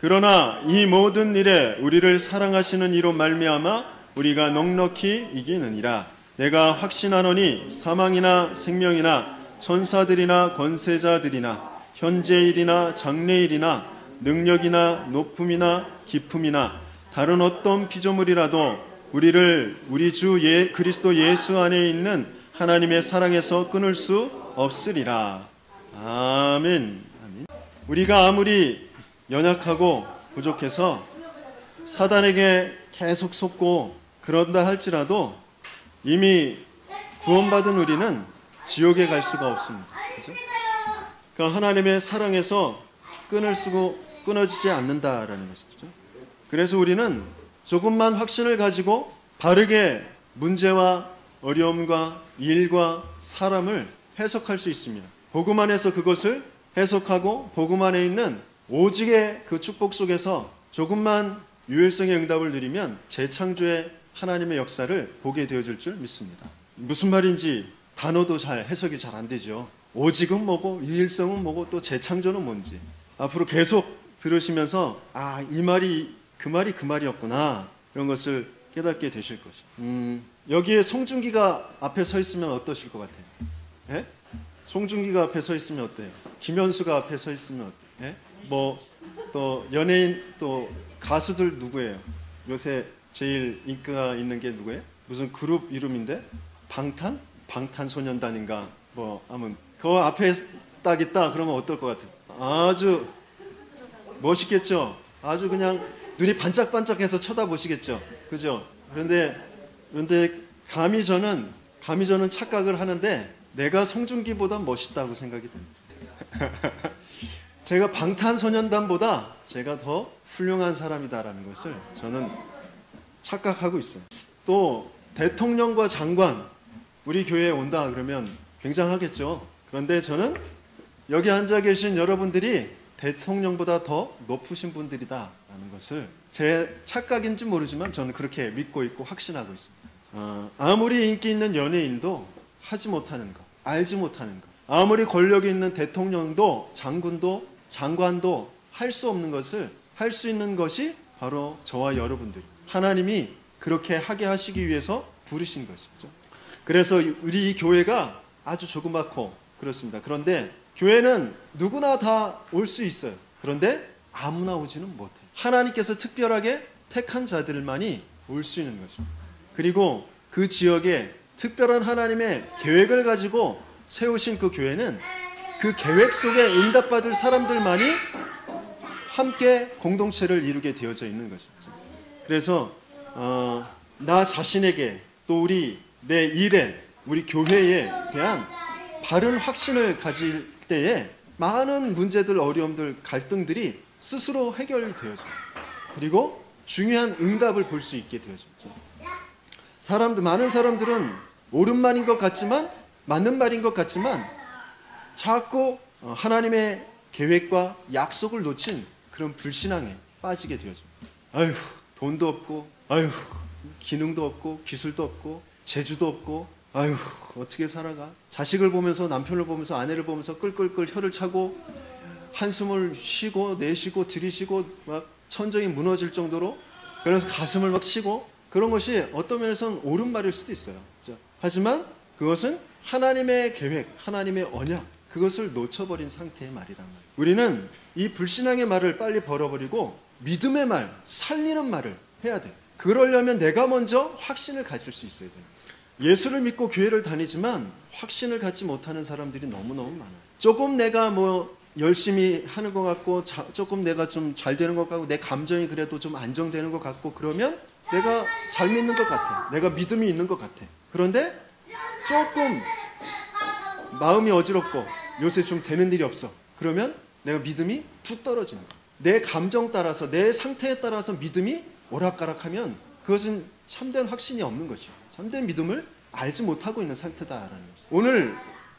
그러나 이 모든 일에 우리를 사랑하시는 이로 말미암아 우리가 넉넉히 이기느니라. 내가 확신하노니 사망이나 생명이나 천사들이나 권세자들이나 현재일이나 장래일이나 능력이나 높음이나 깊음이나 다른 어떤 피조물이라도 우리를 우리 주 그리스도 예수 안에 있는 하나님의 사랑에서 끊을 수 없으리라. 아멘. 우리가 아무리 연약하고 부족해서 사단에게 계속 속고 그런다 할지라도 이미 구원받은 우리는 지옥에 갈 수가 없습니다. 그렇죠? 그러니까 하나님의 사랑에서 끊어지지 않는다라는 것이죠. 그래서 우리는 조금만 확신을 가지고 바르게 문제와 어려움과 일과 사람을 해석할 수 있습니다. 복음 안에서 그것을 해석하고 복음 안에 있는 오직의 그 축복 속에서 조금만 유일성의 응답을 누리면 재창조의 하나님의 역사를 보게 되어질 줄 믿습니다. 무슨 말인지 단어도 해석이 잘 안 되죠. 오직은 뭐고 유일성은 뭐고 또 재창조는 뭔지 앞으로 계속 들으시면서 이 말이 그 말이었구나 이런 것을 깨닫게 되실 것이죠. 여기에 송중기가 앞에 서 있으면 어떠실 것 같아요? 예? 송중기가 앞에 서 있으면 어때요? 김현수가 앞에 서 있으면 어때요? 예? 또 연예인 또 가수들 누구예요? 요새 제일 인기가 있는 게 누구예요? 무슨 그룹 이름인데? 방탄소년단인가? 아무튼 그 앞에 딱 있다 그러면 어떨 것 같아요? 아주 멋있겠죠? 아주 그냥 눈이 반짝반짝해서 쳐다보시겠죠? 그죠? 그런데 감히 저는 착각을 하는데 내가 송중기보다 멋있다고 생각이 듭니다. 제가 방탄소년단보다 제가 더 훌륭한 사람이다라는 것을 저는 착각하고 있어요. 또 대통령과 장관 우리 교회에 온다 그러면 굉장하겠죠. 그런데 저는 여기 앉아 계신 여러분들이 대통령보다 더 높으신 분들이다라는 것을 제 착각인지 모르지만 저는 그렇게 믿고 있고 확신하고 있습니다. 아무리 인기 있는 연예인도 하지 못하는 것, 알지 못하는 것, 아무리 권력이 있는 대통령도 장관도 할 수 없는 것을 할 수 있는 것이 바로 저와 여러분들, 하나님이 그렇게 하게 하시기 위해서 부르신 것이죠. 그래서 우리 이 교회가 아주 조그맣고 그렇습니다. 그런데 교회는 누구나 다 올 수 있어요. 그런데 아무나 오지는 못해요. 하나님께서 특별하게 택한 자들만이 올 수 있는 것입니다. 그리고 그 지역에 특별한 하나님의 계획을 가지고 세우신 그 교회는 그 계획 속에 응답받을 사람들만이 함께 공동체를 이루게 되어져 있는 것이죠. 그래서 나 자신에게 또 내 일에 우리 교회에 대한 바른 확신을 가질 때에 많은 문제들, 어려움들, 갈등들이 스스로 해결이 되어져요. 그리고 중요한 응답을 볼 수 있게 되어지죠. 많은 사람들은 옳은 말인 것 같지만 맞는 말인 것 같지만 자꾸 하나님의 계획과 약속을 놓친 그런 불신앙에 빠지게 되어집니다. 아휴, 돈도 없고, 아휴, 기능도 없고, 기술도 없고, 재주도 없고, 아휴, 어떻게 살아가? 자식을 보면서, 남편을 보면서, 아내를 보면서 끌끌끌 혀를 차고 한숨을 쉬고 내쉬고 들이쉬고 막 천정이 무너질 정도로, 그래서 가슴을 막 치고, 그런 것이 어떤 면에서는 옳은 말일 수도 있어요. 그렇죠? 하지만 그것은 하나님의 계획, 하나님의 언약, 그것을 놓쳐버린 상태의 말이란 말이에요. 우리는 이 불신앙의 말을 빨리 버려버리고 믿음의 말, 살리는 말을 해야 돼요. 그러려면 내가 먼저 확신을 가질 수 있어야 돼요. 예수를 믿고 교회를 다니지만 확신을 갖지 못하는 사람들이 너무너무 많아요. 조금 내가 열심히 하는 것 같고, 조금 내가 좀 잘 되는 것 같고, 내 감정이 그래도 좀 안정되는 것 같고, 그러면 내가 잘 믿는 것 같아. 내가 믿음이 있는 것 같아. 그런데 조금 마음이 어지럽고 요새 좀 되는 일이 없어. 그러면 내가 믿음이 툭 떨어지는 거야. 내 감정 따라서, 내 상태에 따라서 믿음이 오락가락하면 그것은 참된 확신이 없는 것이요. 참된 믿음을 알지 못하고 있는 상태다라는 것이죠. 오늘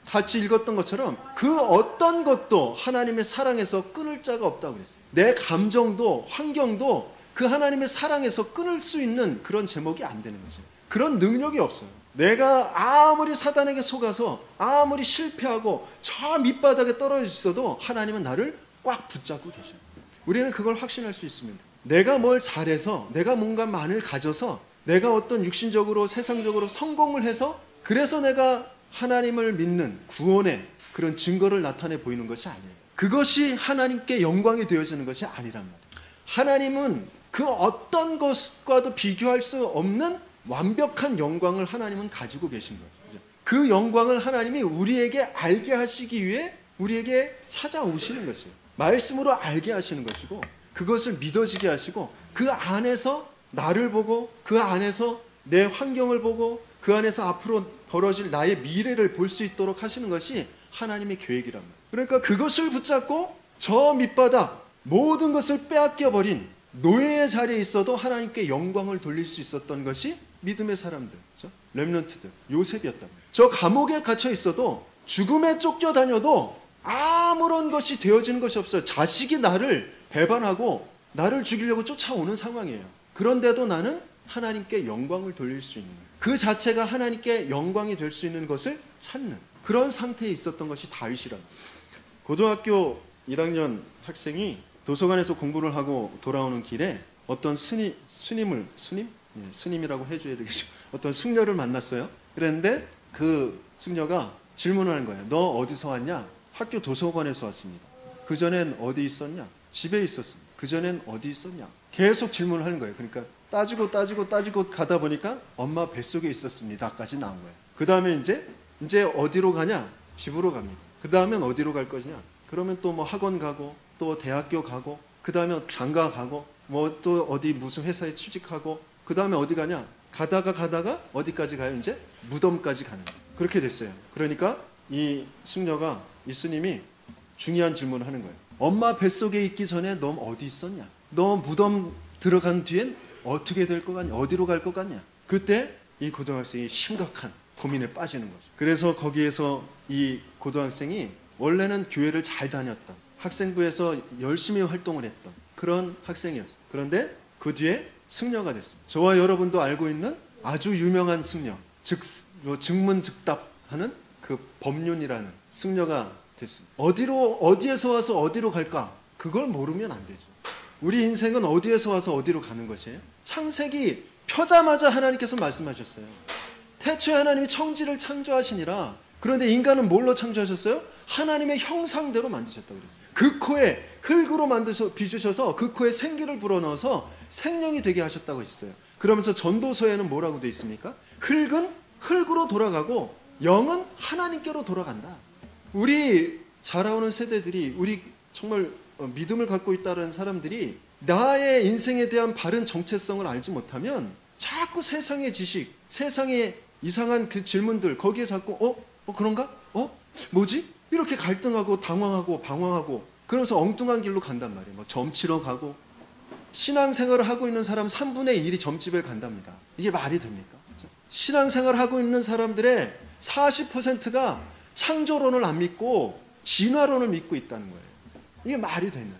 같이 읽었던 것처럼 그 어떤 것도 하나님의 사랑에서 끊을 자가 없다고 그랬어요. 내 감정도 환경도 그 하나님의 사랑에서 끊을 수 있는 그런 제목이 안 되는 거죠. 그런 능력이 없어요. 내가 아무리 사단에게 속아서 아무리 실패하고 저 밑바닥에 떨어져 있어도 하나님은 나를 꽉 붙잡고 계셔요. 우리는 그걸 확신할 수 있습니다. 내가 뭘 잘해서, 내가 뭔가 많이 가져서, 내가 어떤 육신적으로 세상적으로 성공을 해서 그래서 내가 하나님을 믿는 구원의 그런 증거를 나타내 보이는 것이 아니에요. 그것이 하나님께 영광이 되어지는 것이 아니란 말이에요. 하나님은 그 어떤 것과도 비교할 수 없는 완벽한 영광을 하나님은 가지고 계신 거죠. 그 영광을 하나님이 우리에게 알게 하시기 위해 우리에게 찾아오시는 것이에요. 말씀으로 알게 하시는 것이고, 그것을 믿어지게 하시고, 그 안에서 나를 보고, 그 안에서 내 환경을 보고, 그 안에서 앞으로 벌어질 나의 미래를 볼 수 있도록 하시는 것이 하나님의 계획이란 말이에요. 그러니까 그것을 붙잡고 저 밑바닥 모든 것을 빼앗겨버린 노예의 자리에 있어도 하나님께 영광을 돌릴 수 있었던 것이 믿음의 사람들, 그렇죠? 렘넌트들, 요셉이었단 말이에요. 저 감옥에 갇혀 있어도, 죽음에 쫓겨다녀도 아무런 것이 되어지는 것이 없어요. 자식이 나를 배반하고 나를 죽이려고 쫓아오는 상황이에요. 그런데도 나는 하나님께 영광을 돌릴 수 있는, 그 자체가 하나님께 영광이 될 수 있는 것을 찾는 그런 상태에 있었던 것이 다윗이란 말이에요. 고등학교 1학년 학생이 도서관에서 공부를 하고 돌아오는 길에 어떤 스님이라고 해줘야 되겠죠. 어떤 숙녀를 만났어요. 그랬는데 그 숙녀가 질문을 하는 거예요. 너 어디서 왔냐? 학교 도서관에서 왔습니다. 그전엔 어디 있었냐? 집에 있었습니다. 그전엔 어디 있었냐? 계속 질문을 하는 거예요. 그러니까 따지고 가다 보니까 엄마 뱃속에 있었습니다까지 나온 거예요. 그 다음에 이제 어디로 가냐? 집으로 갑니다. 그 다음엔 어디로 갈 거냐? 그러면 또 뭐 학원 가고, 또 대학교 가고, 그 다음에 장가 가고, 뭐 또 어디 무슨 회사에 취직하고, 그 다음에 어디 가냐? 가다가 어디까지 가요? 이제 무덤까지 가는 거예요. 그렇게 됐어요. 그러니까 이 승려가, 이 스님이 중요한 질문을 하는 거예요. 엄마 뱃속에 있기 전에 너 어디 있었냐? 너 무덤 들어간 뒤엔 어떻게 될 것 같냐? 어디로 갈 것 같냐? 그때 이 고등학생이 심각한 고민에 빠지는 거죠. 그래서 거기에서 이 고등학생이 원래는 교회를 잘 다녔던, 학생부에서 열심히 활동을 했던 그런 학생이었어요. 그런데 그 뒤에 승려가 됐습니다. 저와 여러분도 알고 있는 아주 유명한 승려, 즉문즉답하는 그 법륜이라는 승려가 됐습니다. 어디에서 와서 어디로 갈까? 그걸 모르면 안 되죠. 우리 인생은 어디에서 와서 어디로 가는 것이에요? 창세기 펴자마자 하나님께서 말씀하셨어요. 태초에 하나님이 천지를 창조하시니라. 그런데 인간은 뭘로 창조하셨어요? 하나님의 형상대로 만드셨다고 그랬어요. 그 코에 흙으로 빚으셔서 그 코에 생기를 불어넣어서 생명이 되게 하셨다고 하셨어요. 그러면서 전도서에는 뭐라고 되어 있습니까? 흙은 흙으로 돌아가고 영은 하나님께로 돌아간다. 우리 자라오는 세대들이, 우리 정말 믿음을 갖고 있다는 사람들이 나의 인생에 대한 바른 정체성을 알지 못하면 자꾸 세상의 지식, 세상의 이상한 그 질문들, 거기에 자꾸 그런가? 뭐지? 이렇게 갈등하고 당황하고 방황하고 그러면서 엉뚱한 길로 간단 말이에요. 뭐 점치러 가고, 신앙생활을 하고 있는 사람 3분의 1이 점집에 간답니다. 이게 말이 됩니까? 신앙생활을 하고 있는 사람들의 40%가 창조론을 안 믿고 진화론을 믿고 있다는 거예요. 이게 말이 되는,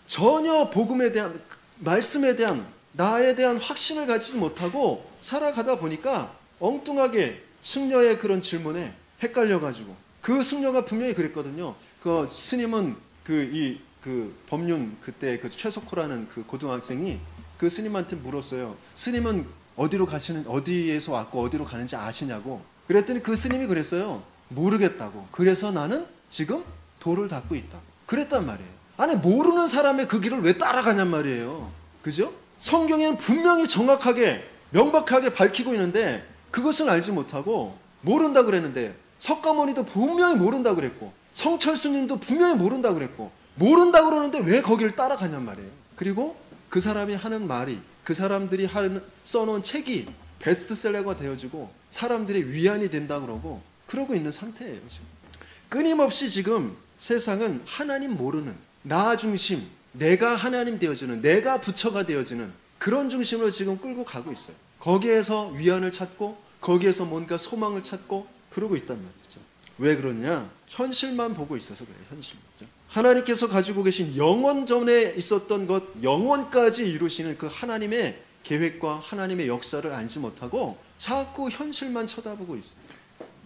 전혀 복음에 대한, 말씀에 대한, 나에 대한 확신을 가지지 못하고 살아가다 보니까 엉뚱하게 승려의 그런 질문에 헷갈려가지고, 그 승려가 분명히 그랬거든요. 그 스님은 그 법륜, 그때 그 최석호라는 그 고등학생이 그 스님한테 물었어요. 스님은 어디에서 왔고 어디로 가는지 아시냐고. 그랬더니 그 스님이 그랬어요. 모르겠다고. 그래서 나는 지금 도를 닦고 있다. 그랬단 말이에요. 아니, 모르는 사람의 그 길을 왜 따라가냔 말이에요. 그죠? 성경에는 분명히 정확하게 명백하게 밝히고 있는데 그것을 알지 못하고 모른다 그랬는데, 석가모니도 분명히 모른다 그랬고, 성철스님도 분명히 모른다 그랬고, 모른다 그러는데 왜 거기를 따라가냔 말이에요. 그리고 그 사람이 하는 말이, 그 사람들이 써놓은 책이 베스트셀러가 되어지고 사람들의 위안이 된다 그러고 있는 상태예요. 지금 끊임없이 지금 세상은 하나님 모르는, 나 중심, 내가 하나님 되어지는, 내가 부처가 되어지는 그런 중심으로 지금 끌고 가고 있어요. 거기에서 위안을 찾고, 거기에서 뭔가 소망을 찾고 그러고 있단 말이죠. 왜 그러냐? 현실만 보고 있어서 그래요. 현실만. 하나님께서 가지고 계신 영원 전에 있었던 것, 영원까지 이루시는 그 하나님의 계획과 하나님의 역사를 알지 못하고 자꾸 현실만 쳐다보고 있어요.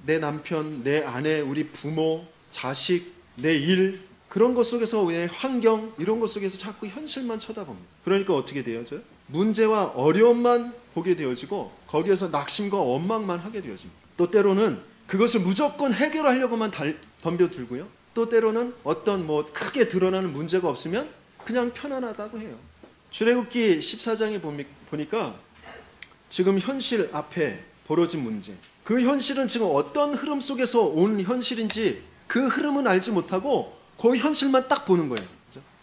내 남편, 내 아내, 우리 부모, 자식, 내 일, 그런 것 속에서 왜 환경 이런 것 속에서 자꾸 현실만 쳐다봅니다. 그러니까 어떻게 되어져요? 문제와 어려움만 보게 되어지고 거기에서 낙심과 원망만 하게 되어집니다. 또 때로는 그것을 무조건 해결하려고만 덤벼들고요. 또 때로는 어떤 크게 드러나는 문제가 없으면 그냥 편안하다고 해요. 출애굽기 14장에 보니까 지금 현실 앞에 벌어진 문제, 그 현실은 지금 어떤 흐름 속에서 온 현실인지 그 흐름은 알지 못하고 그 현실만 딱 보는 거예요.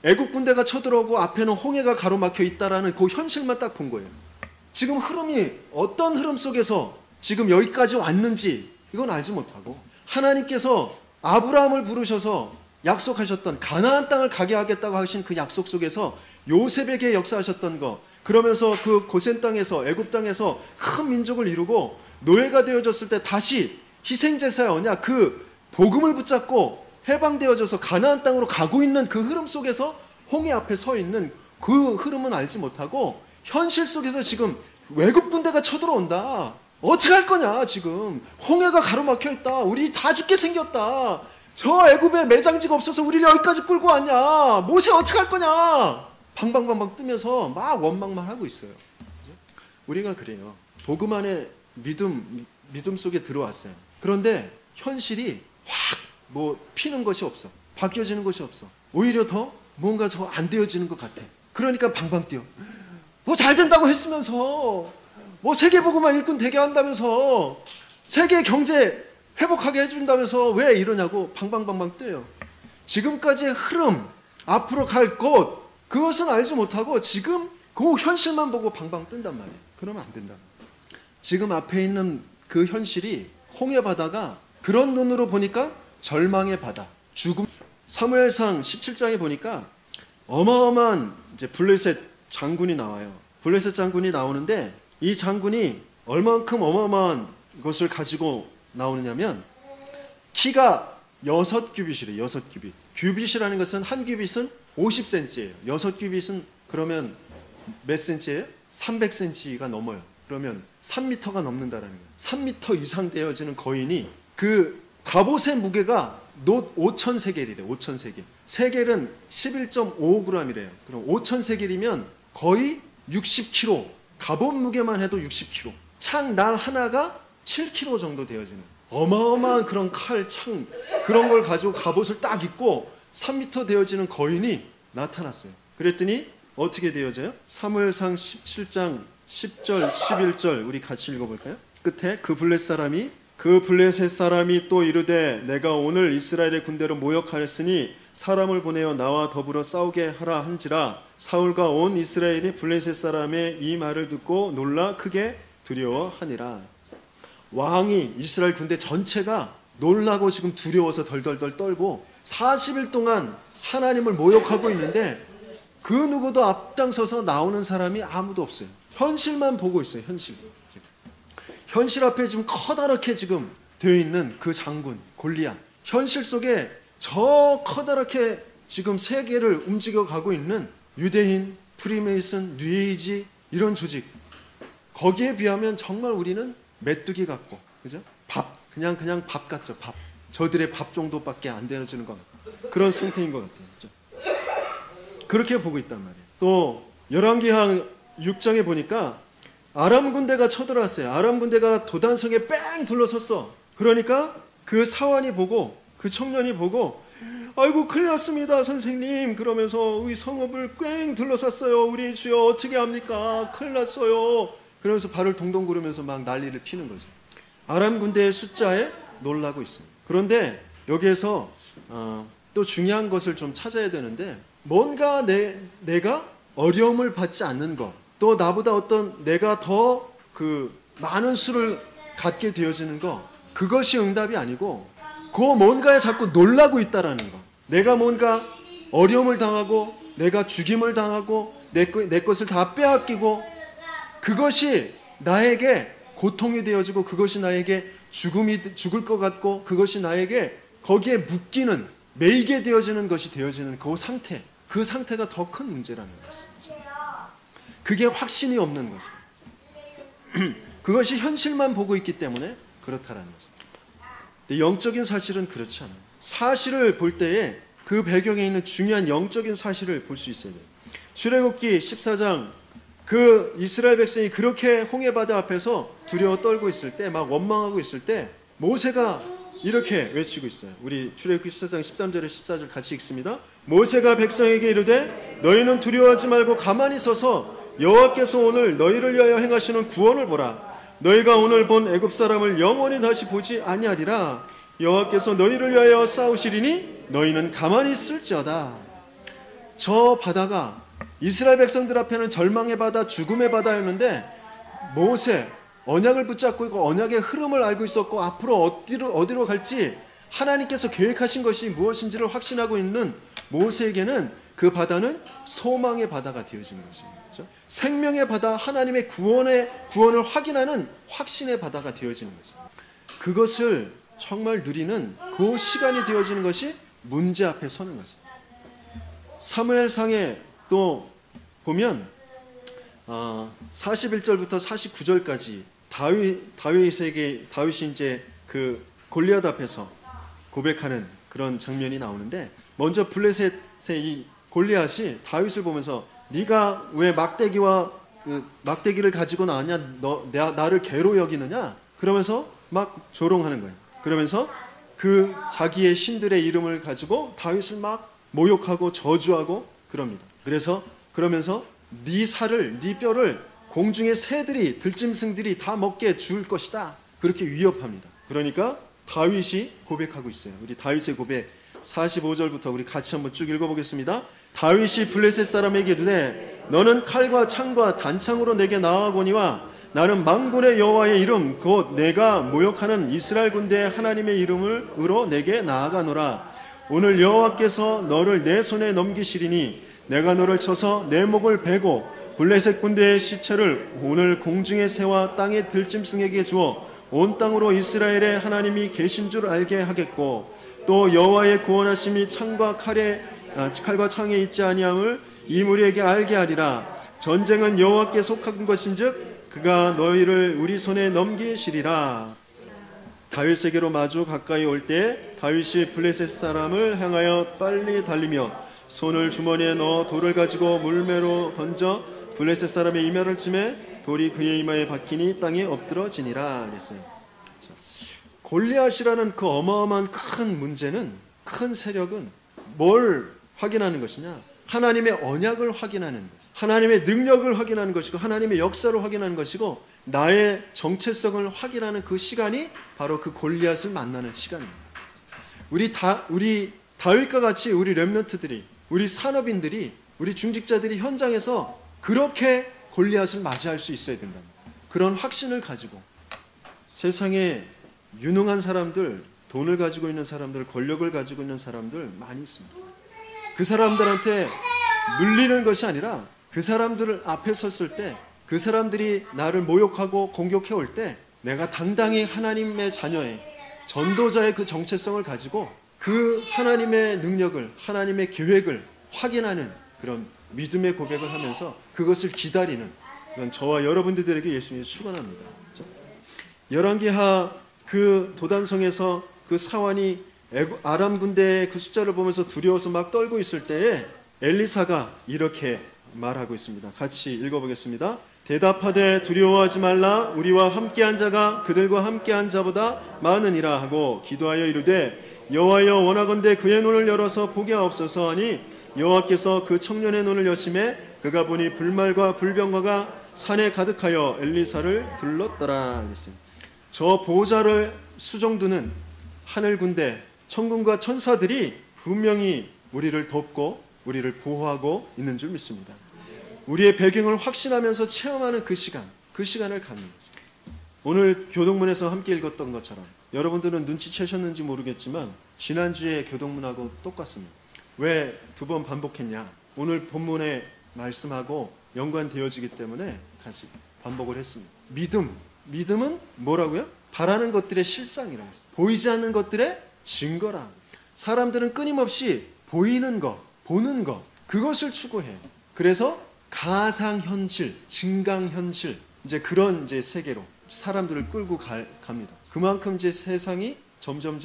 애국 군대가 쳐들어오고 앞에는 홍해가 가로막혀 있다라는 그 현실만 딱 본 거예요. 지금 흐름이 어떤 흐름 속에서 지금 여기까지 왔는지 이건 알지 못하고, 하나님께서 아브라함을 부르셔서 약속하셨던 가나안 땅을 가게 하겠다고 하신 그 약속 속에서 요셉에게 역사하셨던 거, 그러면서 그 고센 땅에서 애굽 땅에서 큰 민족을 이루고 노예가 되어졌을 때 다시 희생제사의 언약, 그 복음을 붙잡고 해방되어져서 가나안 땅으로 가고 있는 그 흐름 속에서 홍해 앞에 서 있는 그 흐름은 알지 못하고, 현실 속에서 지금 외국 군대가 쳐들어온다, 어떻게 할 거냐, 지금 홍해가 가로막혀 있다, 우리 다 죽게 생겼다, 저 애굽에 매장지가 없어서 우리를 여기까지 끌고 왔냐, 모세 어떻게 할 거냐, 방방방방 뜨면서 막 원망만 하고 있어요. 우리가 그래요. 복음 안에 믿음 속에 들어왔어요. 그런데 현실이 확 피는 것이 없어, 바뀌어지는 것이 없어. 오히려 더 뭔가 더 안 되어지는 것 같아. 그러니까 방방 뛰어. 잘 된다고 했으면서, 세계복음만 일꾼 되게 한다면서, 세계 경제 회복하게 해준다면서 왜 이러냐고 방방방방 뛰어요. 지금까지의 흐름, 앞으로 갈 곳, 그것은 알지 못하고 지금 그 현실만 보고 방방 뜬단 말이에요. 그러면 안 된다. 지금 앞에 있는 그 현실이 홍해 바다가 그런 눈으로 보니까 절망의 바다, 죽음. 사무엘상 17장에 보니까 어마어마한 이제 블레셋 장군이 나와요. 블레셋 장군이 나오는데 이 장군이 얼만큼 어마어마한 것을 가지고 나오느냐면 키가 6규빗이래요. 6규빗. 규빗이라는 것은 한 규빗은 50cm예요. 6규빗은 그러면 몇 cm예요? 300cm가 넘어요. 그러면 3m가 넘는다라는 거예요. 3m 이상 되어지는 거인이 그 갑옷의 무게가 놋 5,000세겔이래요. 5,000세겔. 세겔은 11.55g이래요. 그럼 5,000세겔이면 거의 60kg. 갑옷 무게만 해도 60kg. 창 날 하나가 7kg 정도 되어지는 어마어마한 그런 칼, 창, 그런 걸 가지고 갑옷을 딱 입고 3m 되어지는 거인이 나타났어요. 그랬더니 어떻게 되어져요? 사무엘상 17장 10절 11절 우리 같이 읽어볼까요? 끝에 그 블레셋 사람이 또 이르되 내가 오늘 이스라엘의 군대로 모욕하였으니 사람을 보내어 나와 더불어 싸우게 하라 한지라. 사울과 온 이스라엘이 블레셋 사람의 이 말을 듣고 놀라 크게 두려워하니라. 왕이, 이스라엘 군대 전체가 놀라고 지금 두려워서 덜덜덜 떨고 40일 동안 하나님을 모욕하고 있는데 그 누구도 앞장서서 나오는 사람이 아무도 없어요. 현실만 보고 있어요. 현실 앞에 지금 커다랗게 지금 되어 있는 그 장군 골리앗, 현실 속에 저 커다랗게 지금 세계를 움직여가고 있는 유대인, 프리메이슨, 뉴에이지 이런 조직, 거기에 비하면 정말 우리는 메뚜기 같고, 그죠? 그냥 밥 같죠. 밥. 저들의 밥 정도밖에 안 되어지는 것 같아요. 그런 상태인 것 같아요. 그죠? 그렇게 보고 있단 말이에요. 또 열왕기하 6장에 보니까 아람 군대가 쳐들어왔어요. 아람 군대가 도단성에 뺑 둘러섰어. 그러니까 그 사환이 보고, 그 청년이 보고, 아이고 큰일 났습니다 선생님, 그러면서 우리 성읍을 꽝 둘러쌌어요. 우리 주여 어떻게 합니까? 큰일 났어요. 그러면서 발을 동동 구르면서 막 난리를 피는 거죠. 아람 군대의 숫자에 놀라고 있습니다. 그런데 여기에서 또 중요한 것을 좀 찾아야 되는데, 뭔가 내가 어려움을 받지 않는 것, 또 나보다 어떤 내가 더 그 많은 수를 갖게 되어지는 것, 그것이 응답이 아니고 그 뭔가에 자꾸 놀라고 있다라는 것. 내가 뭔가 어려움을 당하고 내가 죽임을 당하고 내 것을 다 빼앗기고 그것이 나에게 고통이 되어지고 그것이 나에게 죽을 것 같고 그것이 나에게 거기에 묶이는, 매이게 되어지는 것이 되어지는 그 상태가 더 큰 문제라는 것이죠. 그게 확신이 없는 것이죠. 그것이 현실만 보고 있기 때문에 그렇다라는 것입니다. 영적인 사실은 그렇지 않아요. 사실을 볼 때에 그 배경에 있는 중요한 영적인 사실을 볼 수 있어야 돼요. 출애굽기 14장 그 이스라엘 백성이 그렇게 홍해바다 앞에서 두려워 떨고 있을 때, 막 원망하고 있을 때 모세가 이렇게 외치고 있어요. 우리 출애굽기 14장 13절에 14절 같이 읽습니다. 모세가 백성에게 이르되 너희는 두려워하지 말고 가만히 서서 여호와께서 오늘 너희를 위하여 행하시는 구원을 보라. 너희가 오늘 본 애굽 사람을 영원히 다시 보지 아니하리라. 여호와께서 너희를 위하여 싸우시리니 너희는 가만히 있을지어다. 저 바다가 이스라엘 백성들 앞에는 절망의 바다, 죽음의 바다였는데 모세, 언약을 붙잡고 있고 언약의 흐름을 알고 있었고 앞으로 어디로 갈지 하나님께서 계획하신 것이 무엇인지를 확신하고 있는 모세에게는 그 바다는 소망의 바다가 되어진 거죠. 그렇죠? 생명의 바다, 하나님의 구원을 확인하는 확신의 바다가 되어지는 거죠. 그것을 정말 누리는 그 시간이 되어지는 것이 문제 앞에 서는 거죠. 사무엘상에 또 보면 41절부터 49절까지 다윗이 이제 그 골리앗 앞에서 고백하는 그런 장면이 나오는데, 먼저 블레셋의 이 골리앗이 다윗을 보면서 네가 왜 막대기를 가지고 나왔냐, 나를 개로 여기느냐, 그러면서 막 조롱하는 거예요. 그러면서 그 자기의 신들의 이름을 가지고 다윗을 막 모욕하고 저주하고 그럽니다. 그러면서 네 살을, 네 뼈를 공중의 새들이, 들짐승들이 다 먹게 줄 것이다, 그렇게 위협합니다. 그러니까 다윗이 고백하고 있어요. 우리 다윗의 고백 45절부터 우리 같이 한번 쭉 읽어보겠습니다. 다윗이 블레셋 사람에게 이르되 너는 칼과 창과 단창으로 내게 나아오거니와 나는 만군의 여호와의 이름 곧 내가 모욕하는 이스라엘 군대의 하나님의 이름으로 내게 나아가노라. 오늘 여호와께서 너를 내 손에 넘기시리니 내가 너를 쳐서 내 목을 베고 블레셋 군대의 시체를 오늘 공중의 새와 땅의 들짐승에게 주어 온 땅으로 이스라엘의 하나님이 계신 줄 알게 하겠고 또 여호와의 구원하심이 칼과 창에 있지 아니함을 이 무리에게 알게 하리라. 전쟁은 여호와께 속한 것인즉 그가 너희를 우리 손에 넘기시리라. 다윗에게로 마주 가까이 올 때 다윗이 블레셋 사람을 향하여 빨리 달리며 손을 주머니에 넣어 돌을 가지고 물매로 던져 블레셋 사람의 이마를 치매 돌이 그의 이마에 박히니 땅에 엎드러지니라 그랬어요. 골리앗이라는 그 어마어마한 큰 문제는, 큰 세력은 뭘 확인하는 것이냐? 하나님의 언약을 확인하는 것, 하나님의 능력을 확인하는 것이고 하나님의 역사를 확인하는 것이고 나의 정체성을 확인하는 그 시간이 바로 그 골리앗을 만나는 시간입니다. 우리 다윗과 같이 우리 렘넌트들이, 우리 산업인들이, 우리 중직자들이 현장에서 그렇게 골리앗을 맞이할 수 있어야 된다. 그런 확신을 가지고 세상에 유능한 사람들, 돈을 가지고 있는 사람들, 권력을 가지고 있는 사람들 많이 있습니다. 그 사람들한테 눌리는 것이 아니라 그 사람들 앞에 섰을 때, 그 사람들이 나를 모욕하고 공격해 올 때 내가 당당히 하나님의 자녀의 전도자의 그 정체성을 가지고 그 하나님의 능력을, 하나님의 계획을 확인하는 그런 믿음의 고백을 하면서 그것을 기다리는 그런 저와 여러분들에게 예수님이 축원합니다. 열왕기하 그 도단성에서 그 사환이 아람 군대의 그 숫자를 보면서 두려워서 막 떨고 있을 때에 엘리사가 이렇게 말하고 있습니다. 같이 읽어보겠습니다. 대답하되 두려워하지 말라. 우리와 함께한 자가 그들과 함께한 자보다 많으니라 하고 기도하여 이르되 여호와여 원하건대 그의 눈을 열어서 보게 하옵소서 하니 여호와께서 그 청년의 눈을 여심해 그가 보니 불말과 불병과가 산에 가득하여 엘리사를 둘렀더라. 저 보호자를 수종두는 하늘 군대, 천군과 천사들이 분명히 우리를 돕고 우리를 보호하고 있는 줄 믿습니다. 우리의 배경을 확신하면서 체험하는 그 시간을 갖는 거죠. 오늘 교동문에서 함께 읽었던 것처럼 여러분들은 눈치채셨는지 모르겠지만 지난주에 교동문하고 똑같습니다. 왜 두 번 반복했냐? 오늘 본문의 말씀하고 연관되어지기 때문에 다시 반복을 했습니다. 믿음은 뭐라고요? 바라는 것들의 실상이라고 했어요. 보이지 않는 것들의 증거라. 사람들은 끊임없이 보이는 것, 보는 것, 그것을 추구해요. 그래서 가상현실, 증강현실, 이제 그런 이제 세계로 사람들을 끌고 갑니다. 그만큼 이제 세상이 점점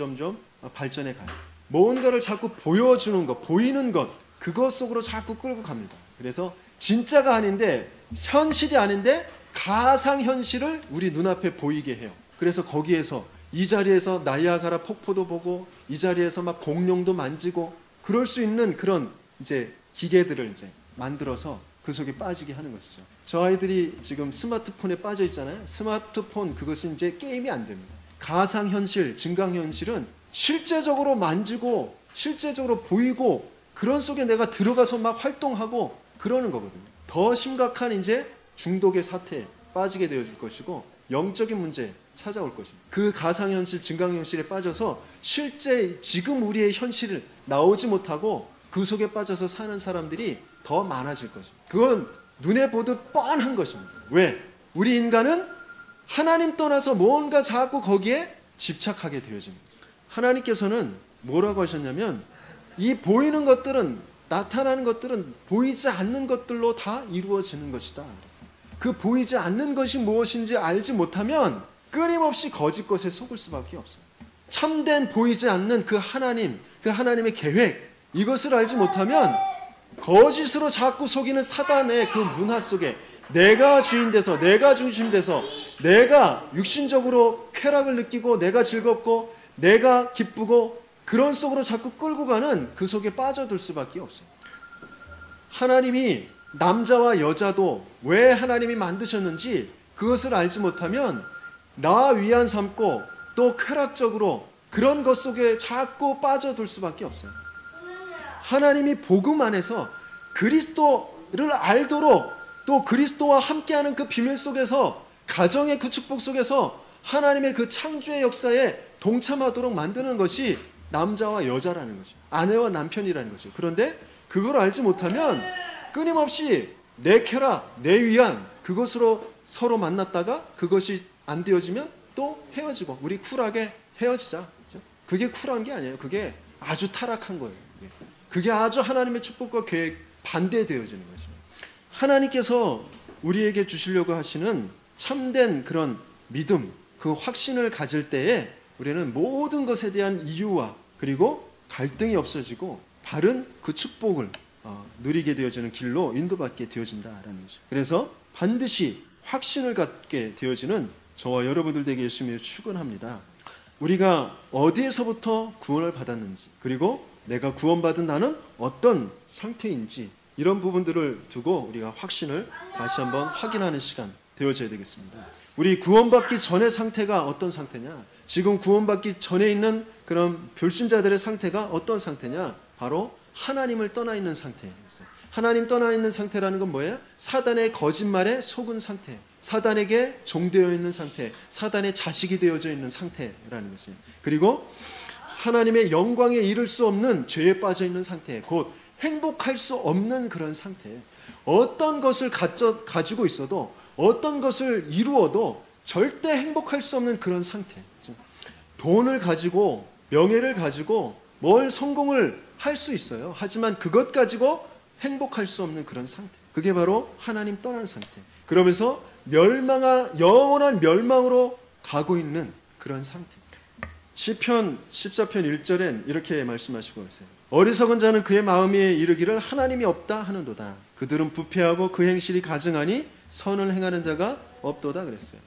발전해 가요. 뭔가를 자꾸 보여주는 것, 보이는 것, 그것 속으로 자꾸 끌고 갑니다. 그래서 진짜가 아닌데, 현실이 아닌데 가상현실을 우리 눈앞에 보이게 해요. 그래서 거기에서 이 자리에서 나이아가라 폭포도 보고 이 자리에서 막 공룡도 만지고 그럴 수 있는 그런 이제 기계들을 이제 만들어서 그 속에 빠지게 하는 것이죠. 저 아이들이 지금 스마트폰에 빠져 있잖아요. 스마트폰 그것은 이제 게임이 안 됩니다. 가상현실, 증강현실은 실제적으로 만지고 실제적으로 보이고 그런 속에 내가 들어가서 막 활동하고 그러는 거거든요. 더 심각한 이제 중독의 사태에 빠지게 되어질 것이고 영적인 문제 찾아올 것입니다. 그 가상현실, 증강현실에 빠져서 실제 지금 우리의 현실을 나오지 못하고 그 속에 빠져서 사는 사람들이 더 많아질 것입니다. 그건 눈에 보듯 뻔한 것입니다. 왜? 우리 인간은 하나님 떠나서 뭔가 자꾸 거기에 집착하게 되어집니다. 하나님께서는 뭐라고 하셨냐면 이 보이는 것들은, 나타나는 것들은 보이지 않는 것들로 다 이루어지는 것이다 그랬어요. 그 보이지 않는 것이 무엇인지 알지 못하면 끊임없이 거짓 것에 속을 수밖에 없어요. 참된 보이지 않는 그 하나님, 그 하나님의 계획, 이것을 알지 못하면 거짓으로 자꾸 속이는 사단의 그 문화 속에 내가 주인 돼서, 내가 중심 돼서, 내가 육신적으로 쾌락을 느끼고 내가 즐겁고 내가 기쁘고 그런 속으로 자꾸 끌고 가는 그 속에 빠져들 수밖에 없어요. 하나님이 남자와 여자도 왜 하나님이 만드셨는지 그것을 알지 못하면 나 위안 삼고 또 쾌락적으로 그런 것 속에 자꾸 빠져들 수밖에 없어요. 하나님이 복음 안에서 그리스도를 알도록 또 그리스도와 함께하는 그 비밀 속에서 가정의 그 축복 속에서 하나님의 그 창조의 역사에 동참하도록 만드는 것이 남자와 여자라는 거죠. 아내와 남편이라는 거죠. 그런데 그걸 알지 못하면 끊임없이 내 쾌락, 내 위안 그것으로 서로 만났다가 그것이 안 되어지면 또 헤어지고 우리 쿨하게 헤어지자. 그게 쿨한 게 아니에요. 그게 아주 타락한 거예요. 그게 아주 하나님의 축복과 계획 반대되어지는 거죠. 하나님께서 우리에게 주시려고 하시는 참된 그런 믿음, 그 확신을 가질 때에 우리는 모든 것에 대한 이유와 그리고 갈등이 없어지고 바른 그 축복을 누리게 되어지는 길로 인도받게 되어진다라는 거죠. 그래서 반드시 확신을 갖게 되어지는 저와 여러분들 되게 예수님을 축원합니다. 우리가 어디에서부터 구원을 받았는지 그리고 내가 구원받은 나는 어떤 상태인지 이런 부분들을 두고 우리가 확신을 다시 한번 확인하는 시간 되어져야 되겠습니다. 우리 구원받기 전의 상태가 어떤 상태냐? 지금 구원받기 전에 있는 그런 불신자들의 상태가 어떤 상태냐? 바로 하나님을 떠나 있는 상태예요. 하나님 떠나 있는 상태라는 건 뭐예요? 사단의 거짓말에 속은 상태, 사단에게 종되어 있는 상태, 사단의 자식이 되어져 있는 상태라는 것이에요. 그리고 하나님의 영광에 이를 수 없는 죄에 빠져 있는 상태, 곧 행복할 수 없는 그런 상태. 어떤 것을 가지고 있어도 어떤 것을 이루어도 절대 행복할 수 없는 그런 상태. 돈을 가지고 명예를 가지고 뭘 성공을 할 수 있어요. 하지만 그것 가지고 행복할 수 없는 그런 상태. 그게 바로 하나님 떠난 상태. 그러면서 영원한 멸망으로 가고 있는 그런 상태. 시편 14편 1절엔 이렇게 말씀하시고 계세요. 어리석은 자는 그의 마음에 이르기를 하나님이 없다 하는도다. 그들은 부패하고 그 행실이 가증하니 선을 행하는 자가 없도다 그랬어요.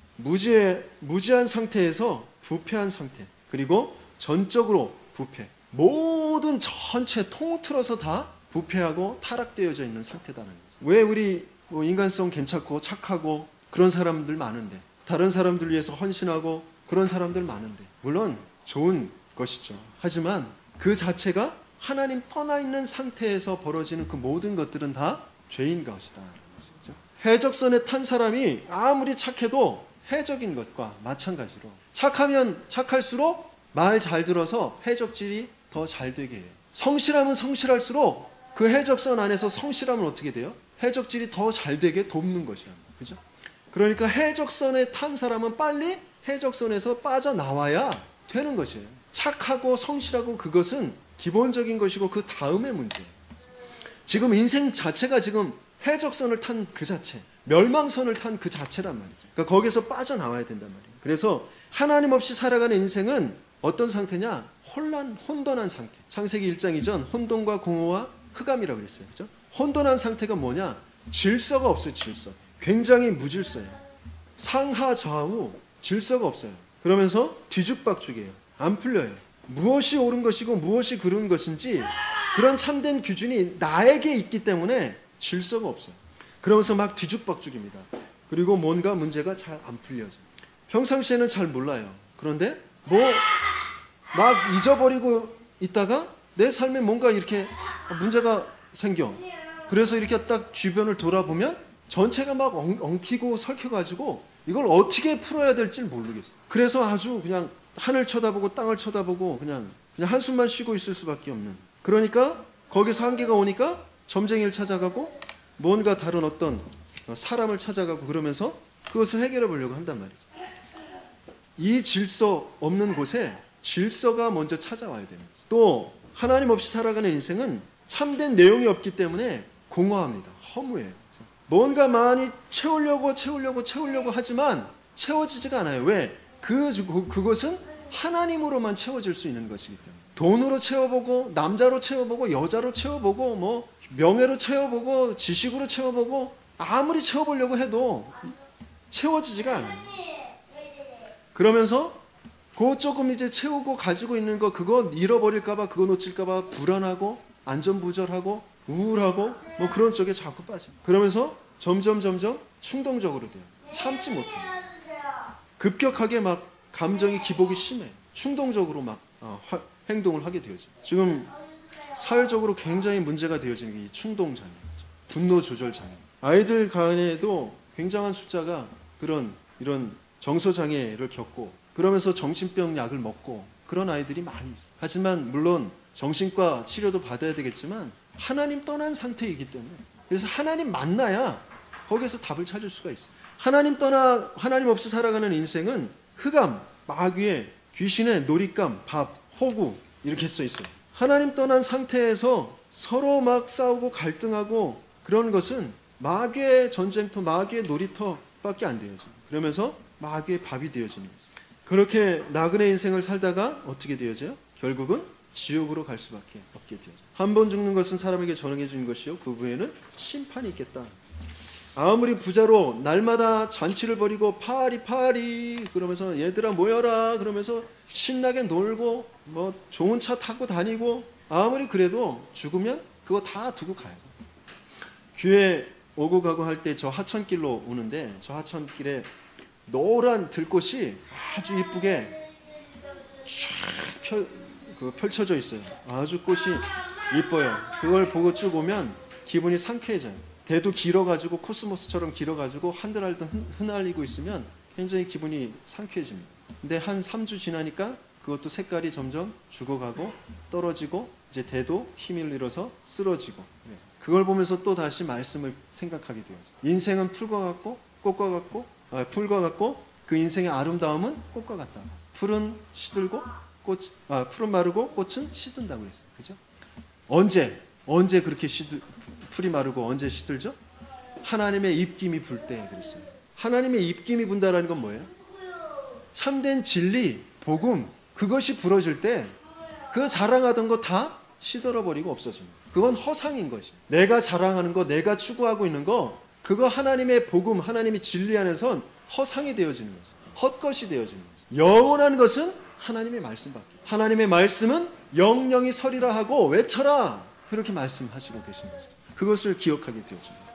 무지한 상태에서 부패한 상태, 그리고 전적으로 부패, 모든 전체 통틀어서 다 부패하고 타락되어져 있는 상태다는 거죠. 왜 우리 인간성 괜찮고 착하고 그런 사람들 많은데, 다른 사람들 위해서 헌신하고 그런 사람들 많은데, 물론 좋은 것이죠. 하지만 그 자체가 하나님 떠나 있는 상태에서 벌어지는 그 모든 것들은 다 죄인 것이다. 해적선에 탄 사람이 아무리 착해도 해적인 것과 마찬가지로 착하면 착할수록 말 잘 들어서 해적질이 더 잘 되게 해요. 성실하면 성실할수록 그 해적선 안에서 성실하면 어떻게 돼요? 해적질이 더 잘 되게 돕는 것이야. 그죠? 그러니까 해적선에 탄 사람은 빨리 해적선에서 빠져나와야 되는 것이에요. 착하고 성실하고 그것은 기본적인 것이고 그 다음의 문제예요. 지금 인생 자체가 지금 해적선을 탄 그 자체, 멸망선을 탄 그 자체란 말이죠. 그러니까 거기서 빠져나와야 된단 말이에요. 그래서 하나님 없이 살아가는 인생은 어떤 상태냐? 혼돈한 상태. 창세기 1장 이전 혼돈과 공허와 흑암이라고 그랬어요. 그죠? 혼돈한 상태가 뭐냐? 질서가 없어요. 질서. 굉장히 무질서예요. 상하 좌우 질서가 없어요. 그러면서 뒤죽박죽이에요. 안 풀려요. 무엇이 옳은 것이고 무엇이 그른 것인지 그런 참된 기준이 나에게 있기 때문에 질서가 없어요. 그러면서 막 뒤죽박죽입니다. 그리고 뭔가 문제가 잘 안 풀려져. 평상시에는 잘 몰라요. 그런데 막 잊어버리고 있다가 내 삶에 뭔가 이렇게 문제가 생겨. 그래서 이렇게 딱 주변을 돌아보면 전체가 막 엉키고 설켜가지고 이걸 어떻게 풀어야 될지 모르겠어. 그래서 아주 그냥 하늘 쳐다보고 땅을 쳐다보고 그냥 한숨만 쉬고 있을 수밖에 없는. 그러니까 거기서 한계가 오니까 점쟁이를 찾아가고 뭔가 다른 어떤 사람을 찾아가고 그러면서 그것을 해결해 보려고 한단 말이죠. 이 질서 없는 곳에 질서가 먼저 찾아와야 됩니다. 또 하나님 없이 살아가는 인생은 참된 내용이 없기 때문에 공허합니다. 허무해요. 뭔가 많이 채우려고 하지만 채워지지가 않아요. 왜? 그것은 하나님으로만 채워질 수 있는 것이기 때문에. 돈으로 채워보고 남자로 채워보고 여자로 채워보고 뭐 명예로 채워보고 지식으로 채워보고 아무리 채워보려고 해도 채워지지가 않아요. 그러면서 그거 조금 이제 채우고 가지고 있는 거 그거 잃어버릴까봐 그거 놓칠까봐 불안하고 안전부절하고 우울하고 뭐 그런 쪽에 자꾸 빠져요. 그러면서 점점 충동적으로 돼요. 참지 못해요. 급격하게 막 감정이 기복이 심해요. 충동적으로 막 행동을 하게 되어져. 지금 사회적으로 굉장히 문제가 되어지는 게 이 충동 장애, 분노 조절 장애. 아이들 간에도 굉장한 숫자가 이런 정서 장애를 겪고 그러면서 정신병 약을 먹고 그런 아이들이 많이 있어요. 하지만 물론 정신과 치료도 받아야 되겠지만 하나님 떠난 상태이기 때문에 그래서 하나님 만나야 거기에서 답을 찾을 수가 있어요. 하나님 없이 살아가는 인생은 흑암, 마귀의 귀신의 놀잇감, 밥, 호구 이렇게 써 있어요. 하나님 떠난 상태에서 서로 막 싸우고 갈등하고 그런 것은 마귀의 전쟁터, 마귀의 놀이터밖에 안 되어져. 그러면서 마귀의 밥이 되어지는 거죠. 그렇게 나그네 인생을 살다가 어떻게 되어져요? 결국은 지옥으로 갈 수밖에 없게 되어져요. 한 번 죽는 것은 사람에게 정해 진 것이요 그 후에는 심판이 있겠다. 아무리 부자로 날마다 잔치를 벌이고 파리 그러면서 얘들아 모여라 그러면서 신나게 놀고 뭐 좋은 차 타고 다니고 아무리 그래도 죽으면 그거 다 두고 가요. 교회 오고 가고 할 때 저 하천길로 오는데 저 하천길에 노란 들꽃이 아주 이쁘게 쫙 펼쳐져 있어요. 아주 꽃이 이뻐요. 그걸 보고 쭉 오면 기분이 상쾌해져요. 대도 길어가지고 코스모스처럼 길어가지고 한들한들 흩날리고 있으면 굉장히 기분이 상쾌해집니다. 근데 한 3주 지나니까 그것도 색깔이 점점 죽어가고 떨어지고 이제 대도 힘을 잃어서 쓰러지고 그걸 보면서 또 다시 말씀을 생각하게 되었어요. 인생은 풀과 같고 그 인생의 아름다움은 꽃과 같다. 풀은 시들고 풀은 마르고 꽃은 시든다고 그랬어요. 그죠? 언제 그렇게 풀이 마르고 언제 시들죠? 하나님의 입김이 불 때 그랬어요. 하나님의 입김이 분다라는 건 뭐예요? 참된 진리, 복음 그것이 불어질 때 그 자랑하던 거 다 시들어버리고 없어집니다. 그건 허상인 것이. 내가 자랑하는 거, 내가 추구하고 있는 거 그거 하나님의 복음, 하나님의 진리 안에선 허상이 되어지는 거죠. 헛것이 되어지는 거죠. 영원한 것은 하나님의 말씀밖에. 하나님의 말씀은 영영이 서리라 하고 외쳐라. 그렇게 말씀하시고 계신 거죠. 그것을 기억하게 되어집니다.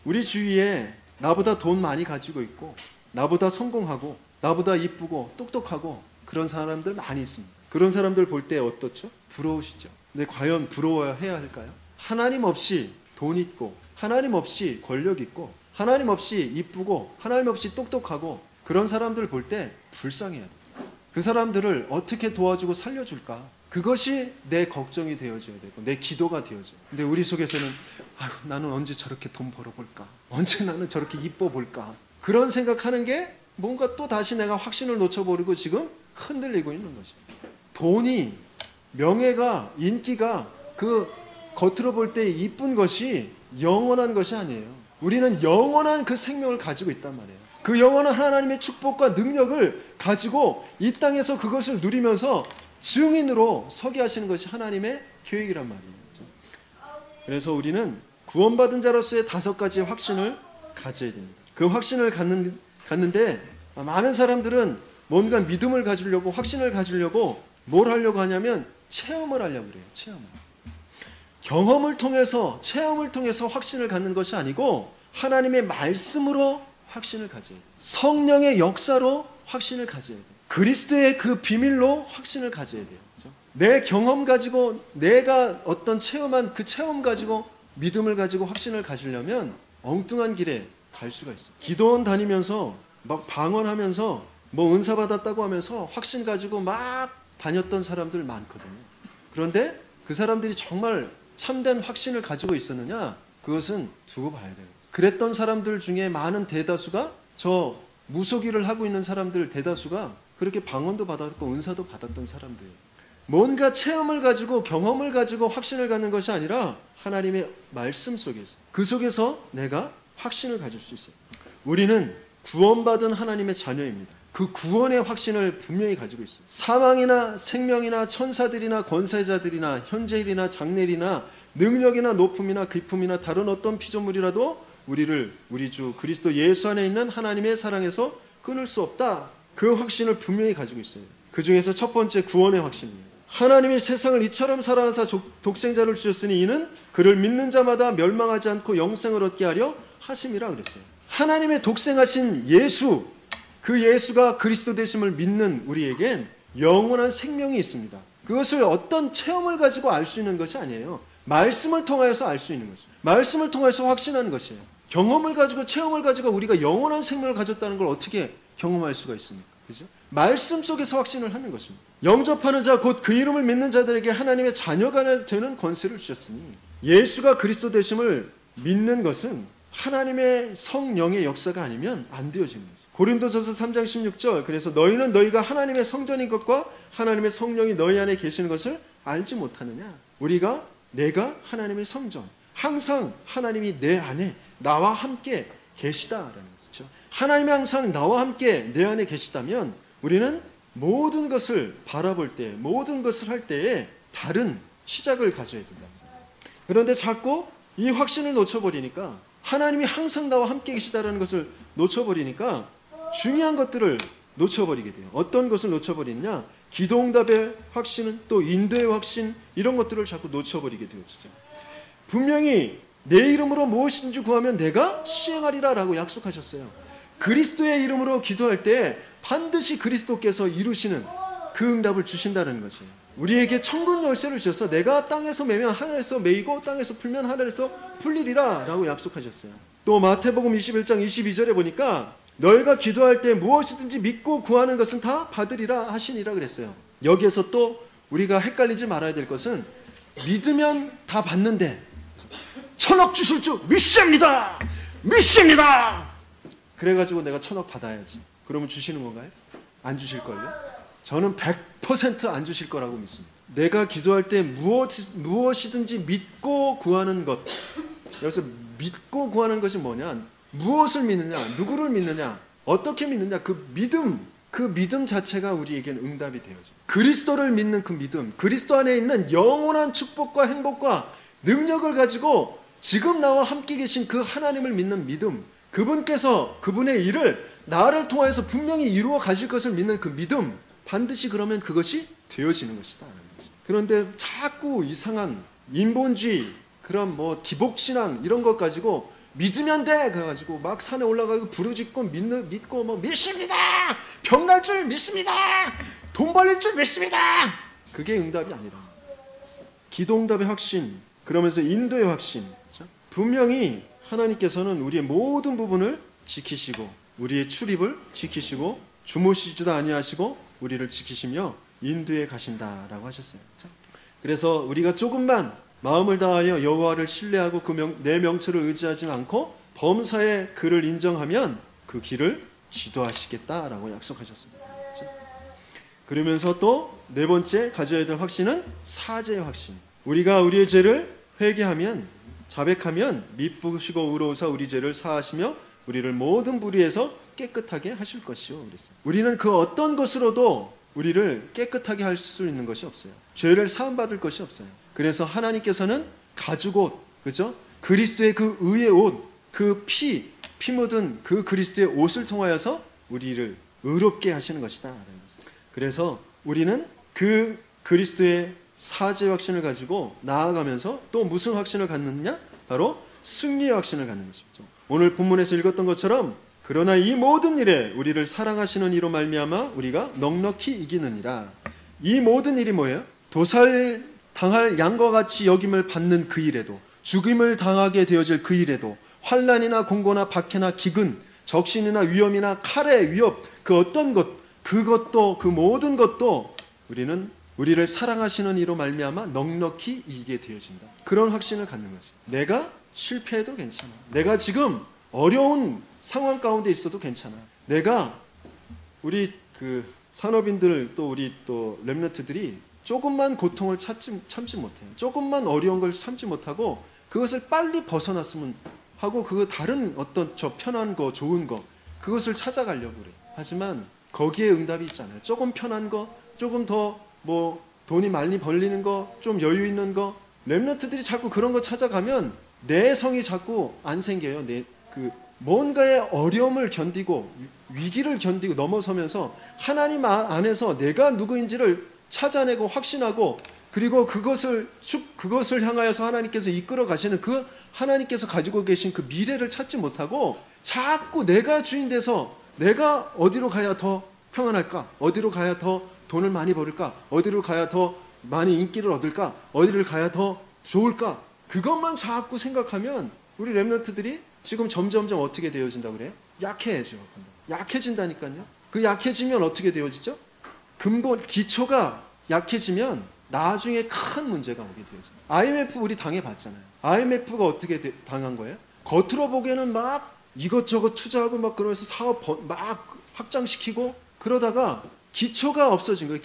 우리 주위에 나보다 돈 많이 가지고 있고 나보다 성공하고 나보다 이쁘고 똑똑하고 그런 사람들 많이 있습니다. 그런 사람들 볼 때 어떻죠? 부러우시죠? 근데 과연 부러워야 할까요? 하나님 없이 돈 있고 하나님 없이 권력 있고 하나님 없이 이쁘고 하나님 없이 똑똑하고 그런 사람들 볼 때 불쌍해야 돼요. 그 사람들을 어떻게 도와주고 살려줄까? 그것이 내 걱정이 되어져야 되고 내 기도가 되어져요. 근데 우리 속에서는 나는 언제 저렇게 돈 벌어볼까? 언제 나는 저렇게 이뻐 볼까? 그런 생각하는 게 뭔가 또 다시 내가 확신을 놓쳐버리고 지금 흔들리고 있는 거죠. 돈이, 명예가, 인기가 그 겉으로 볼 때 이쁜 것이 영원한 것이 아니에요. 우리는 영원한 그 생명을 가지고 있단 말이에요. 그 영원한 하나님의 축복과 능력을 가지고 이 땅에서 그것을 누리면서 증인으로 서게 하시는 것이 하나님의 계획이란 말이에요. 그래서 우리는 구원받은 자로서의 5가지의 확신을 가져야 됩니다. 그 확신을 갖는데 많은 사람들은 뭔가 믿음을 가지려고, 확신을 가지려고 뭘 하려고 하냐면 체험을 하려고 그래요. 체험을. 경험을 통해서, 체험을 통해서 확신을 갖는 것이 아니고 하나님의 말씀으로 확신을 가져야 돼요. 성령의 역사로 확신을 가져야 돼요. 그리스도의 그 비밀로 확신을 가져야 돼요. 그렇죠? 내 경험 가지고, 내가 어떤 체험한 그 체험 가지고 믿음을 가지고 확신을 가지려면 엉뚱한 길에 갈 수가 있어요. 기도원 다니면서 막 방언하면서 뭐 은사 받았다고 하면서 확신 가지고 막 다녔던 사람들 많거든요. 그런데 그 사람들이 정말 참된 확신을 가지고 있었느냐? 그것은 두고 봐야 돼요. 그랬던 사람들 중에 많은 대다수가, 저 무속일을 하고 있는 사람들 대다수가 그렇게 방언도 받았고 은사도 받았던 사람들이에요. 뭔가 체험을 가지고, 경험을 가지고 확신을 갖는 것이 아니라 하나님의 말씀 속에서, 그 속에서 내가 확신을 가질 수 있어요. 우리는 구원받은 하나님의 자녀입니다. 그 구원의 확신을 분명히 가지고 있어요. 사망이나 생명이나 천사들이나 권세자들이나 현재일이나 장래일이나 능력이나 높음이나 깊음이나 다른 어떤 피조물이라도 우리를 우리 주 그리스도 예수 안에 있는 하나님의 사랑에서 끊을 수 없다. 그 확신을 분명히 가지고 있어요. 그 중에서 첫 번째, 구원의 확신입니다. 하나님이 세상을 이처럼 사랑하사 독생자를 주셨으니 이는 그를 믿는 자마다 멸망하지 않고 영생을 얻게 하려 하심이라 그랬어요. 하나님의 독생하신 예수, 그 예수가 그리스도 되심을 믿는 우리에겐 영원한 생명이 있습니다. 그것을 어떤 체험을 가지고 알 수 있는 것이 아니에요. 말씀을 통하여서 알 수 있는 것이에요. 말씀을 통해서 확신하는 것이에요. 경험을 가지고, 체험을 가지고 우리가 영원한 생명을 가졌다는 걸 어떻게 경험할 수가 있습니까? 그죠? 말씀 속에서 확신을 하는 것입니다. 영접하는 자, 곧 그 이름을 믿는 자들에게 하나님의 자녀가 되는 권세를 주셨으니, 예수가 그리스도 되심을 믿는 것은 하나님의 성령의 역사가 아니면 안 되어지는 거죠. 고린도전서 3장 16절, 그래서 너희는 너희가 하나님의 성전인 것과 하나님의 성령이 너희 안에 계시는 것을 알지 못하느냐. 내가 하나님의 성전, 항상 하나님이 내 안에 나와 함께 계시다라는 거죠. 하나님이 항상 나와 함께 내 안에 계시다면 우리는 모든 것을 바라볼 때, 모든 것을 할 때에 다른 시작을 가져야 된다. 그런데 자꾸 이 확신을 놓쳐버리니까, 하나님이 항상 나와 함께 계시다라는 것을 놓쳐버리니까 중요한 것들을 놓쳐버리게 돼요. 어떤 것을 놓쳐버리느냐? 기도응답의 확신은, 또 인도의 확신, 이런 것들을 자꾸 놓쳐버리게 되어지죠. 분명히 내 이름으로 무엇인지 구하면 내가 시행하리라 라고 약속하셨어요. 그리스도의 이름으로 기도할 때 반드시 그리스도께서 이루시는 그 응답을 주신다는 것이에요. 우리에게 천군 열쇠를 주셔서 내가 땅에서 매면 하늘에서 매이고 땅에서 풀면 하늘에서 풀리리라 라고 약속하셨어요. 또 마태복음 21장 22절에 보니까 너희가 기도할 때 무엇이든지 믿고 구하는 것은 다 받으리라 하시니라 그랬어요. 여기에서 또 우리가 헷갈리지 말아야 될 것은, 믿으면 다 받는데 1,000억 주실 줄 믿습니다. 그래가지고 내가 1,000억 받아야지. 그러면 주시는 건가요? 안 주실걸요? 저는 100% 안 주실 거라고 믿습니다. 내가 기도할 때 무엇이든지 믿고 구하는 것. 여기서 믿고 구하는 것이 뭐냐? 무엇을 믿느냐? 누구를 믿느냐? 어떻게 믿느냐? 그 믿음 자체가 우리에게는 응답이 되어져. 그리스도를 믿는 그 믿음, 그리스도 안에 있는 영원한 축복과 행복과 능력을 가지고 지금 나와 함께 계신 그 하나님을 믿는 믿음, 그분께서 그분의 일을 나를 통해서 분명히 이루어 가실 것을 믿는 그 믿음, 반드시 그러면 그것이 되어지는 것이다. 그런데 자꾸 이상한 인본주의, 그런 뭐 기복신앙 이런 것 가지고 믿으면 돼 그래가지고 막 산에 올라가고 부르짖고 믿고 뭐 믿습니다, 병날 줄 믿습니다, 돈 벌릴 줄 믿습니다. 그게 응답이 아니라 기도응답의 확신, 그러면서 인도의 확신. 분명히 하나님께서는 우리의 모든 부분을 지키시고 우리의 출입을 지키시고 주무시지도 아니하시고 우리를 지키시며 인도에 가신다라고 하셨어요. 그래서 우리가 조금만 마음을 다하여 여호와를 신뢰하고 내 명철을 의지하지 않고 범사에 그를 인정하면 그 길을 지도하시겠다라고 약속하셨습니다. 그러면서 또 네 번째 가져야 될 확신은 사죄의 확신. 우리가 우리의 죄를 회개하면, 자백하면 미쁘시고 의로우사 우리 죄를 사하시며 우리를 모든 불의에서 깨끗하게 하실 것이요. 그랬어요. 우리는 그 어떤 것으로도 우리를 깨끗하게 할 수 있는 것이 없어요. 죄를 사함받을 것이 없어요. 그래서 하나님께서는 가죽옷, 그죠? 그리스도의 그 의의 옷, 그 피 묻은 그 그리스도의 옷을 통하여서 우리를 의롭게 하시는 것이다. 그래서 우리는 그 그리스도의 사죄 확신을 가지고 나아가면서 또 무슨 확신을 갖느냐? 바로 승리의 확신을 갖는 것이죠. 오늘 본문에서 읽었던 것처럼 그러나 이 모든 일에 우리를 사랑하시는 이로 말미암아 우리가 넉넉히 이기느니라. 이 모든 일이 뭐예요? 도살 당할 양과 같이 여김을 받는 그 일에도, 죽임을 당하게 되어질 그 일에도, 환난이나 공고나 박해나 기근, 적신이나 위험이나 칼의 위협, 그 어떤 것, 그것도, 그 모든 것도 우리를 사랑하시는 이로 말미암아 넉넉히 이기게 되어진다. 그런 확신을 갖는 거죠. 내가 실패해도 괜찮아. 내가 지금 어려운 상황 가운데 있어도 괜찮아. 내가 우리 그 산업인들 또 우리 또 렘넌트들이 조금만 고통을 참지 못해요. 조금만 어려운 걸 참지 못하고 그것을 빨리 벗어났으면 하고 그 다른 어떤 저 편한 거 좋은 거 그것을 찾아가려고 그래. 하지만 거기에 응답이 있잖아요. 조금 편한 거, 조금 더 뭐 돈이 많이 벌리는 거, 좀 여유 있는 거. 렘넌트들이 자꾸 그런 거 찾아가면 내 성이 자꾸 안 생겨요. 그 뭔가의 어려움을 견디고 위기를 견디고 넘어서면서 하나님 안에서 내가 누구인지를 찾아내고 확신하고 그리고 그것을 향하여서 하나님께서 이끌어 가시는 그 하나님께서 가지고 계신 그 미래를 찾지 못하고 자꾸 내가 주인 돼서 내가 어디로 가야 더 평안할까? 어디로 가야 더 돈을 많이 벌을까? 어디로 가야 더 많이 인기를 얻을까? 어디를 가야 더 좋을까? 그것만 자꾸 생각하면 우리 렘넌트들이 지금 점점점 어떻게 되어진다고 그래요? 약해져. 약해진다니까요. 그 약해지면 어떻게 되어지죠? 근본 기초가 약해지면 나중에 큰 문제가 오게 되어져요. IMF 우리 당해봤잖아요. IMF가 어떻게 당한 거예요? 겉으로 보기에는 막 이것저것 투자하고 막 그러면서 사업 막 확장시키고 그러다가 기초가 없어진 거예요.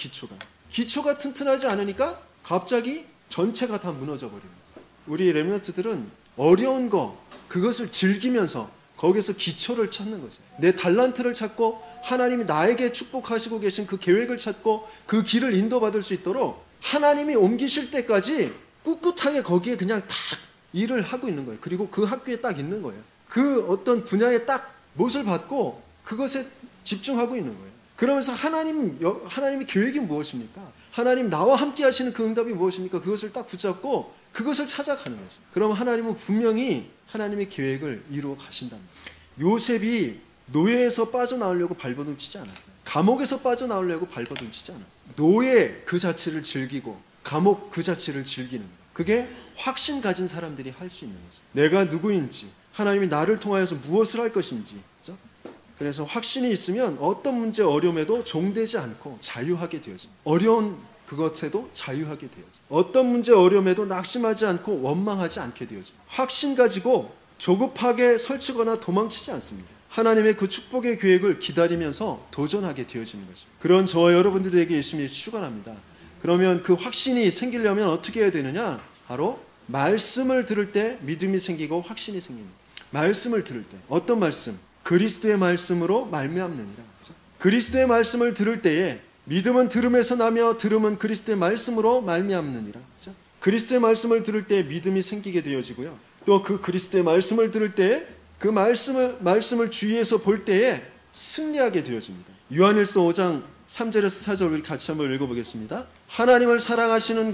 기초가 튼튼하지 않으니까 갑자기 전체가 다 무너져 버리는 거예요. 우리 렘넌트들은 어려운 거 그것을 즐기면서 거기서 기초를 찾는 거죠. 내 달란트를 찾고 하나님이 나에게 축복하시고 계신 그 계획을 찾고 그 길을 인도받을 수 있도록 하나님이 옮기실 때까지 꿋꿋하게 거기에 그냥 딱 일을 하고 있는 거예요. 그리고 그 학교에 딱 있는 거예요. 그 어떤 분야에 딱 못을 받고 그것에 집중하고 있는 거예요. 그러면서 하나님의 계획이 무엇입니까? 하나님 나와 함께 하시는 그 응답이 무엇입니까? 그것을 딱 붙잡고 그것을 찾아가는 거죠. 그럼 하나님은 분명히 하나님의 계획을 이루어 가신답니다. 요셉이 노예에서 빠져나오려고 발버둥 치지 않았어요. 감옥에서 빠져나오려고 발버둥 치지 않았어요. 노예 그 자체를 즐기고 감옥 그 자체를 즐기는 거예요. 그게 확신 가진 사람들이 할 수 있는 거죠. 내가 누구인지, 하나님이 나를 통하여서 무엇을 할 것인지. 그렇죠? 그래서 확신이 있으면 어떤 문제 어려움에도 종되지 않고 자유하게 되어집니다. 어려운 그것에도 자유하게 되어집니다. 어떤 문제 어려움에도 낙심하지 않고 원망하지 않게 되어집니다. 확신 가지고 조급하게 설치거나 도망치지 않습니다. 하나님의 그 축복의 계획을 기다리면서 도전하게 되어지는 것입니다. 그런 저와 여러분들에게 예수님이 축원합니다. 그러면 그 확신이 생기려면 어떻게 해야 되느냐? 바로 말씀을 들을 때 믿음이 생기고 확신이 생깁니다. 말씀을 들을 때 어떤 말씀? 그리스도의 말씀으로 말미암느니라. 그렇죠? 그리스도의 말씀을 들을 때에 믿음은 들음에서 나며 들음은 그리스도의 말씀으로 말미암느니라. 그렇죠? 그리스도의 말씀을 들을 때 믿음이 생기게 되어지고요. 또 그 그리스도의 말씀을 들을 때 그 말씀을 주위에서 볼 때에 승리하게 되어집니다. 요한일서 5장 3절에서 4절 우리 같이 한번 읽어보겠습니다. 하나님을 사랑하는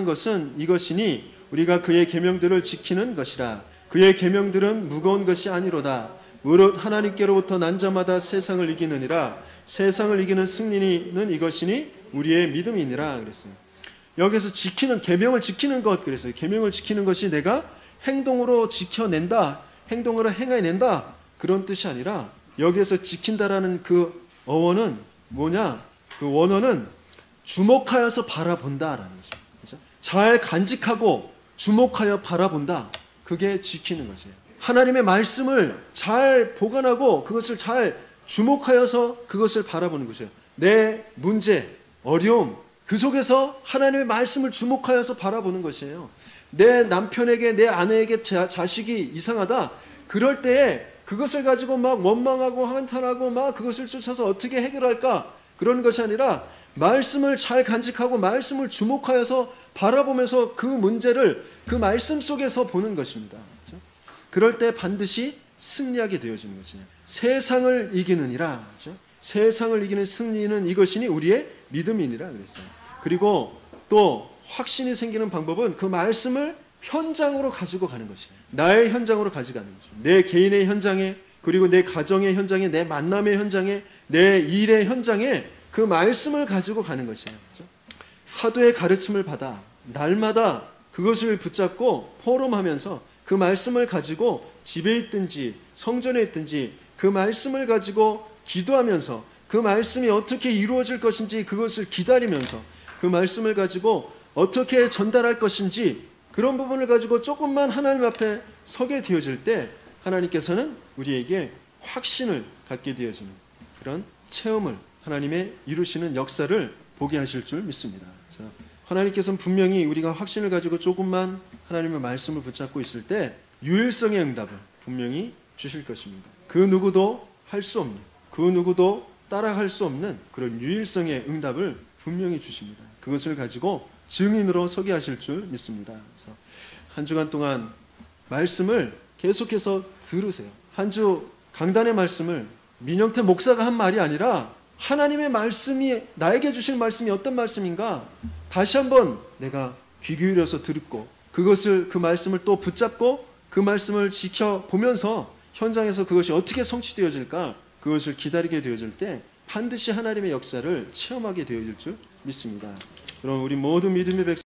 것은 이것이니 우리가 그의 계명들을 지키는 것이라. 그의 계명들은 무거운 것이 아니로다. 무릇 하나님께로부터 난 자마다 세상을 이기느니라. 세상을 이기는 승리는 이것이니 우리의 믿음이니라 그랬어요. 여기서 계명을 지키는 것 그랬어요. 계명을 지키는 것이 내가 행동으로 지켜낸다, 행동으로 행해낸다 그런 뜻이 아니라 여기에서 지킨다라는 그 어원은 뭐냐? 그 원어는 주목하여서 바라본다라는 거죠. 그렇죠? 잘 간직하고 주목하여 바라본다. 그게 지키는 것이에요. 하나님의 말씀을 잘 보관하고 그것을 잘 주목하여서 그것을 바라보는 것이에요. 내 문제, 어려움 그 속에서 하나님의 말씀을 주목하여서 바라보는 것이에요. 내 남편에게 내 아내에게 자식이 이상하다 그럴 때에 그것을 가지고 막 원망하고 한탄하고 막 그것을 쫓아서 어떻게 해결할까 그런 것이 아니라 말씀을 잘 간직하고 말씀을 주목하여서 바라보면서 그 문제를 그 말씀 속에서 보는 것입니다. 그렇죠? 그럴 때 반드시 승리하게 되어지는 것이에요. 세상을 이기느니라. 그렇죠? 세상을 이기는 승리는 이것이니 우리의 믿음이니라 그랬어요. 그리고 또 확신이 생기는 방법은 그 말씀을 현장으로 가지고 가는 것이에요. 나의 현장으로 가져가는 거죠. 내 개인의 현장에, 그리고 내 가정의 현장에, 내 만남의 현장에, 내 일의 현장에 그 말씀을 가지고 가는 것이에요. 그렇죠? 사도의 가르침을 받아 날마다 그것을 붙잡고 포럼하면서 그 말씀을 가지고 집에 있든지 성전에 있든지 그 말씀을 가지고 기도하면서 그 말씀이 어떻게 이루어질 것인지 그것을 기다리면서 그 말씀을 가지고 어떻게 전달할 것인지 그런 부분을 가지고 조금만 하나님 앞에 서게 되어질 때 하나님께서는 우리에게 확신을 갖게 되어지는 그런 체험을 하나님의 이루시는 역사를 보게 하실 줄 믿습니다. 하나님께서는 분명히 우리가 확신을 가지고 조금만 하나님의 말씀을 붙잡고 있을 때 유일성의 응답을 분명히 주실 것입니다. 그 누구도 할 수 없는, 그 누구도 따라갈 수 없는 그런 유일성의 응답을 분명히 주십니다. 그것을 가지고 증인으로 서게 하실 줄 믿습니다. 그래서 한 주간 동안 말씀을 계속해서 들으세요. 한 주 강단의 말씀을 민영태 목사가 한 말이 아니라 하나님의 말씀이 나에게 주신 말씀이 어떤 말씀인가 다시 한번 내가 귀 기울여서 듣고 그것을 그 말씀을 또 붙잡고 그 말씀을 지켜보면서 현장에서 그것이 어떻게 성취되어질까 그것을 기다리게 되어질 때 반드시 하나님의 역사를 체험하게 되어질 줄 믿습니다. 그럼 우리 모든 믿음의 백성